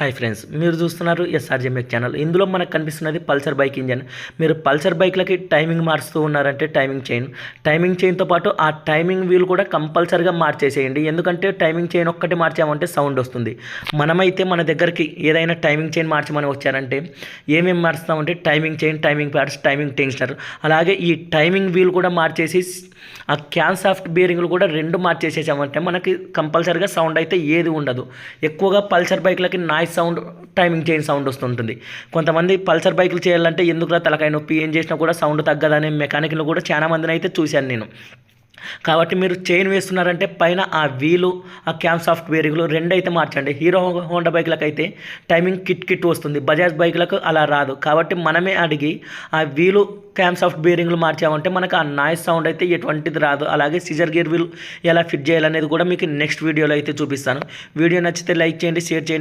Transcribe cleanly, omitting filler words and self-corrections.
Hi friends, మీరు చూస్తున్నారు ఎస్ఆర్జెమ్ఎక్ channel. ఇందులో మనకు కనిపిస్తున్నది పల్సర్ బైక్ ఇంజన్. మీరు పల్సర్ బైక్లకి టైమింగ్ మారుస్తూ ఉన్నారంటే టైమింగ్ చైన్తో పాటు ఆ టైమింగ్ వీల్ కూడా కంపల్సరీగా మార్చేసేయండి. ఎందుకంటే టైమింగ్ చైన్ ఒక్కటి మార్చామంటే సౌండ్ వస్తుంది. మనమైతే మన దగ్గరికి ఏదైనా టైమింగ్ చైన్ మార్చమని వచ్చారంటే ఏమేమి మారుస్తామంటే timing chain, timing pads, timing tensioner, అలాగే ఈ టైమింగ్ వీల్ కూడా మార్చేసి ఆ క్యాన్ సాఫ్ట్ బేరింగ్లు కూడా రెండు మార్చేసేసామంటే మనకి కంపల్సరీగా సౌండ్ అయితే ఏది ఉండదు. ఎక్కువగా పల్సర్ బైక్లకి noise sound, timing chain sound వస్తుంటుంది. కొంతమంది పల్సర్ బైకులు చేయాలంటే ఎందుకురా తలకాయ నొప్పి, ఏం చేసినా కూడా సౌండ్ తగ్గదనే మెకానిక్లు కూడా చాలా మందిని అయితే చూశాను నేను. కాబట్టి మీరు చైన్ వేస్తున్నారంటే పైన ఆ వీలు, ఆ క్యామ్ సాఫ్ట్ బేరింగ్లు రెండు అయితే మార్చండి. హీరో హోండా బైక్లకు అయితే టైమింగ్ కిట్ వస్తుంది, బజాజ్ బైక్లకు అలా రాదు. కాబట్టి మనమే అడిగి ఆ వీలు, క్యామ్ సాఫ్ట్ బేరింగ్లు మార్చామంటే మనకు ఆ నాయిస్ సౌండ్ అయితే ఎటువంటిది రాదు. అలాగే సిజర్ గేర్ వీల్ ఎలా ఫిట్ చేయాలనేది కూడా మీకు నెక్స్ట్ వీడియోలో అయితే చూపిస్తాను. వీడియో నచ్చితే లైక్ చేయండి, షేర్ చేయండి.